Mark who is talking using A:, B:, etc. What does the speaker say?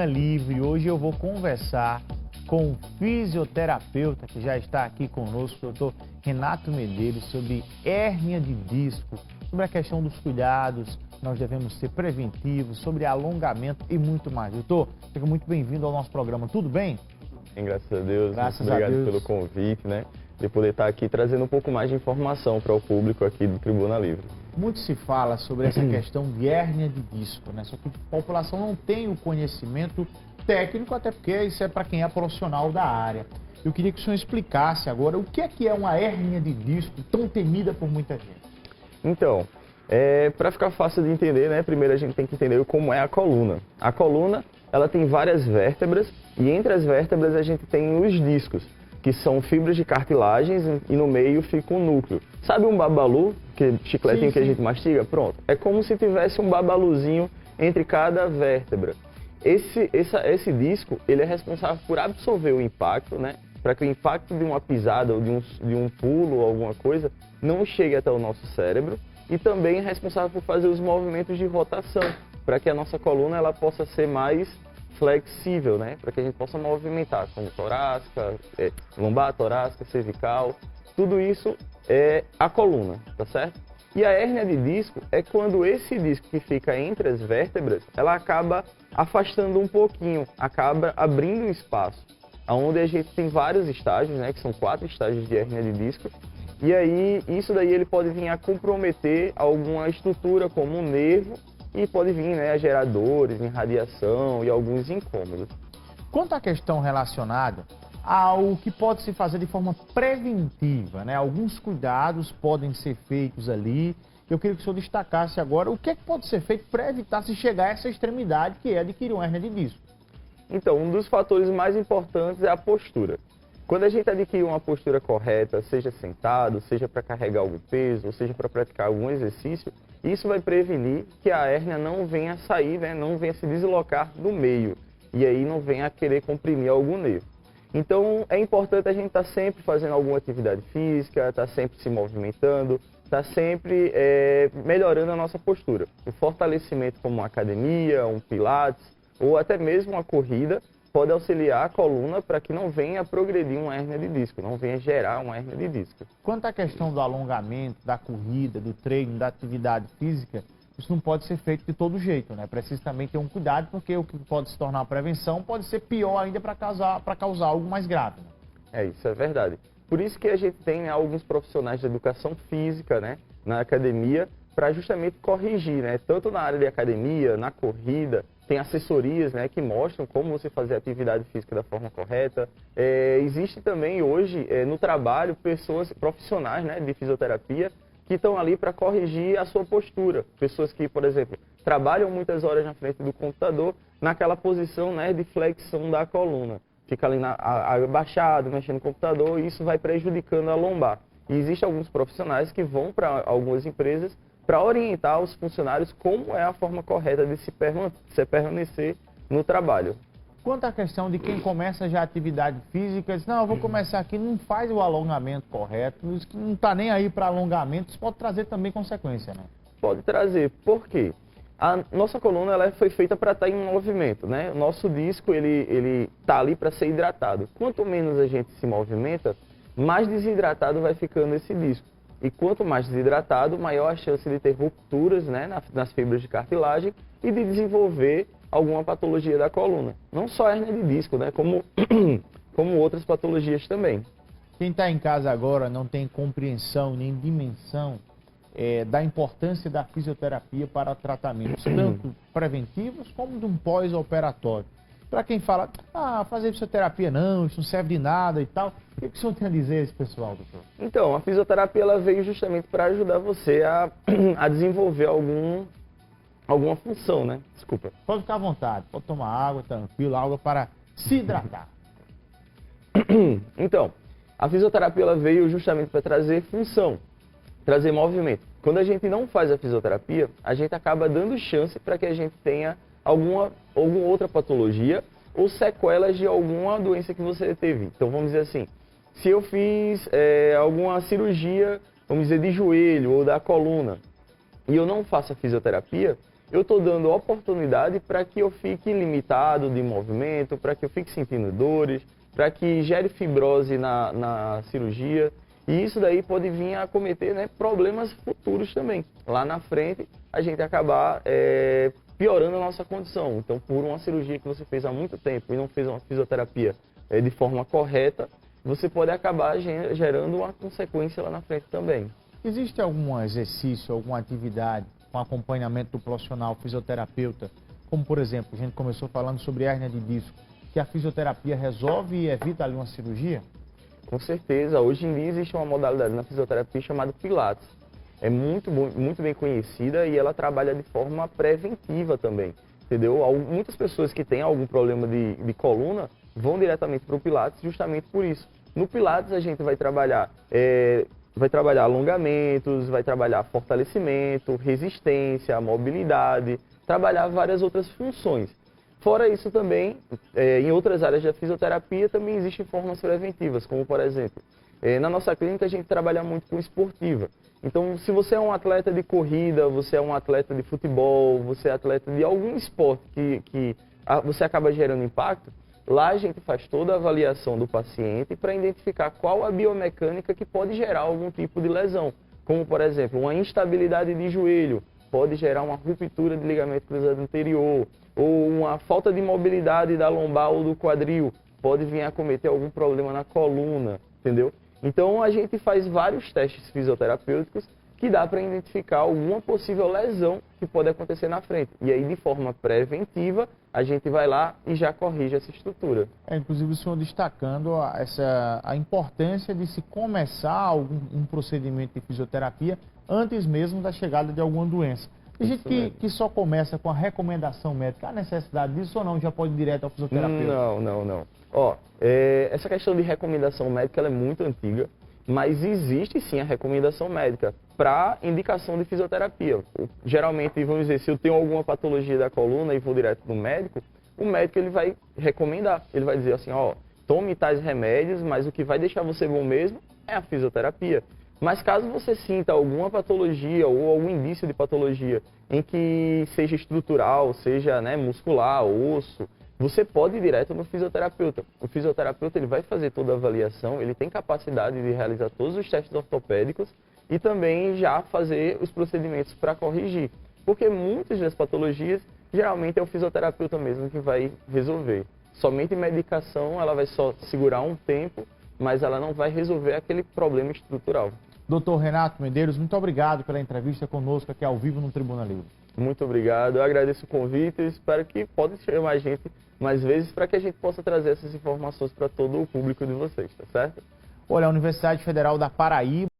A: Livre. Hoje eu vou conversar com o fisioterapeuta que já está aqui conosco, o doutor Renato Medeiros, sobre hérnia de disco, sobre a questão dos cuidados, nós devemos ser preventivos, sobre alongamento e muito mais. Doutor, seja muito bem-vindo ao nosso programa, tudo bem?
B: Graças a Deus,
A: Graças
B: muito obrigado
A: a Deus
B: pelo convite, né? De poder estar aqui trazendo um pouco mais de informação para o público aqui do Tribuna Livre.
A: Muito se fala sobre essa questão de hérnia de disco, né? Só que a população não tem o conhecimento técnico, até porque isso é para quem é profissional da área. Eu queria que o senhor explicasse agora o que é uma hérnia de disco tão temida por muita gente.
B: Então, para ficar fácil de entender, né? Primeiro a gente tem que entender como é a coluna. A coluna, ela tem várias vértebras e entre as vértebras a gente tem os discos, que são fibras de cartilagens e no meio fica um núcleo. Sabe um babalu, que chicletinho que a gente mastiga? Pronto. É como se tivesse um babaluzinho entre cada vértebra. Esse disco, ele é responsável por absorver o impacto, né? Para que o impacto de uma pisada ou de um pulo ou alguma coisa não chegue até o nosso cérebro. E também é responsável por fazer os movimentos de rotação, para que a nossa coluna ela possa ser mais flexível, né? Para que a gente possa movimentar, como torácica, lombar, torácica, cervical, tudo isso é a coluna, tá certo? E a hérnia de disco é quando esse disco que fica entre as vértebras, ela acaba afastando um pouquinho, acaba abrindo um espaço, onde a gente tem vários estágios, né? Que são 4 estágios de hérnia de disco. E aí, isso daí ele pode vir a comprometer alguma estrutura como um nervo e pode vir, né, a gerar dores, irradiação e alguns incômodos.
A: Quanto à questão relacionada ao que pode se fazer de forma preventiva, né? Alguns cuidados podem ser feitos ali. Eu queria que o senhor destacasse agora o que pode ser feito para evitar se chegar a essa extremidade que é adquirir uma hérnia de disco.
B: Então, um dos fatores mais importantes é a postura. Quando a gente adquire uma postura correta, seja sentado, seja para carregar algum peso, ou seja para praticar algum exercício, isso vai prevenir que a hérnia não venha a sair, né, não venha a se deslocar do meio, e aí não venha a querer comprimir algum nervo. Então, é importante a gente estar sempre fazendo alguma atividade física, estar sempre se movimentando, estar sempre melhorando a nossa postura. O fortalecimento como uma academia, um pilates, ou até mesmo uma corrida, pode auxiliar a coluna para que não venha a progredir uma hérnia de disco, não venha gerar uma hérnia de disco.
A: Quanto à questão do alongamento, da corrida, do treino, da atividade física, isso não pode ser feito de todo jeito, né? Precisa também ter um cuidado, porque o que pode se tornar uma prevenção pode ser pior ainda para causar algo mais grave. Né?
B: Isso é verdade. Por isso que a gente tem, né, alguns profissionais de educação física, né, na academia, para justamente corrigir, né, tanto na área de academia, na corrida. Tem assessorias, né, que mostram como você fazer a atividade física da forma correta. Existe também hoje no trabalho pessoas profissionais, né, de fisioterapia que estão ali para corrigir a sua postura. Pessoas que, por exemplo, trabalham muitas horas na frente do computador naquela posição, né, de flexão da coluna. Fica ali abaixado, mexendo no computador e isso vai prejudicando a lombar. E existem alguns profissionais que vão para algumas empresas para orientar os funcionários como é a forma correta de se permanecer no trabalho.
A: Quanto à questão de quem começa já a atividade física, diz, não, eu vou começar aqui, não faz o alongamento correto, não está nem aí para alongamento, isso pode trazer também consequência, né?
B: Pode trazer, por quê? A nossa coluna ela foi feita para estar em movimento, né? O nosso disco ele está ali para ser hidratado. Quanto menos a gente se movimenta, mais desidratado vai ficando esse disco. E quanto mais desidratado, maior a chance de ter rupturas, né, nas fibras de cartilagem e de desenvolver alguma patologia da coluna. Não só a hérnia de disco, né, como outras patologias também.
A: Quem está em casa agora não tem compreensão nem dimensão da importância da fisioterapia para tratamentos, tanto preventivos como de um pós-operatório. Para quem fala, fazer fisioterapia não, isso não serve de nada e tal, o que o senhor tem a dizer a esse pessoal, doutor?
B: Então, a fisioterapia ela veio justamente para ajudar você a desenvolver alguma função, né? Desculpa.
A: Pode ficar à vontade, pode tomar água, tranquilo, água para se hidratar.
B: Então, a fisioterapia ela veio justamente para trazer função, trazer movimento. Quando a gente não faz a fisioterapia, a gente acaba dando chance para que a gente tenha alguma outra patologia ou sequelas de alguma doença que você teve. Então, vamos dizer assim, se eu fiz alguma cirurgia, vamos dizer, de joelho ou da coluna, e eu não faço a fisioterapia, eu estou dando oportunidade para que eu fique limitado de movimento, para que eu fique sentindo dores, para que gere fibrose na cirurgia. E isso daí pode vir a acometer, né, problemas futuros também. Lá na frente, a gente acabar piorando a nossa condição. Então, por uma cirurgia que você fez há muito tempo e não fez uma fisioterapia de forma correta, você pode acabar gerando uma consequência lá na frente também.
A: Existe algum exercício, alguma atividade com acompanhamento do profissional fisioterapeuta, como por exemplo, a gente começou falando sobre hérnia de disco, que a fisioterapia resolve e evita ali uma cirurgia?
B: Com certeza, hoje em dia existe uma modalidade na fisioterapia chamada Pilates. É muito bem conhecida e ela trabalha de forma preventiva também, entendeu? Muitas pessoas que têm algum problema de coluna vão diretamente para o Pilates justamente por isso. No Pilates a gente vai trabalhar alongamentos, vai trabalhar fortalecimento, resistência, mobilidade, trabalhar várias outras funções. Fora isso também, em outras áreas da fisioterapia também existem formas preventivas, como por exemplo, na nossa clínica a gente trabalha muito com esportiva. Então, se você é um atleta de corrida, você é um atleta de futebol, você é atleta de algum esporte que você acaba gerando impacto, lá a gente faz toda a avaliação do paciente para identificar qual a biomecânica que pode gerar algum tipo de lesão. Como, por exemplo, uma instabilidade de joelho pode gerar uma ruptura de ligamento cruzado anterior, ou uma falta de mobilidade da lombar ou do quadril, pode vir a acometer algum problema na coluna, entendeu? Então, a gente faz vários testes fisioterapêuticos que dá para identificar alguma possível lesão que pode acontecer na frente. E aí, de forma preventiva, a gente vai lá e já corrige essa estrutura.
A: Inclusive, o senhor destacando a importância de se começar um procedimento de fisioterapia antes mesmo da chegada de alguma doença. Tem gente que só começa com a recomendação médica. Há necessidade disso ou não? Já pode ir direto ao fisioterapeuta?
B: Não. Essa questão de recomendação médica ela é muito antiga, mas existe sim a recomendação médica para indicação de fisioterapia. Geralmente, vamos dizer, se eu tenho alguma patologia da coluna e vou direto no médico, o médico ele vai recomendar. Ele vai dizer assim, tome tais remédios, mas o que vai deixar você bom mesmo é a fisioterapia. Mas caso você sinta alguma patologia ou algum indício de patologia em que seja estrutural, seja muscular, osso, você pode ir direto no fisioterapeuta. O fisioterapeuta ele vai fazer toda a avaliação, ele tem capacidade de realizar todos os testes ortopédicos e também já fazer os procedimentos para corrigir. Porque muitas das patologias, geralmente é o fisioterapeuta mesmo que vai resolver. Somente medicação, ela vai só segurar um tempo, mas ela não vai resolver aquele problema estrutural.
A: Doutor Renato Medeiros, muito obrigado pela entrevista conosco aqui ao vivo no Tribuna Livre.
B: Muito obrigado, eu agradeço o convite e espero que possa chamar a gente mais vezes para que a gente possa trazer essas informações para todo o público de vocês, tá certo?
A: Olha, a Universidade Federal da Paraíba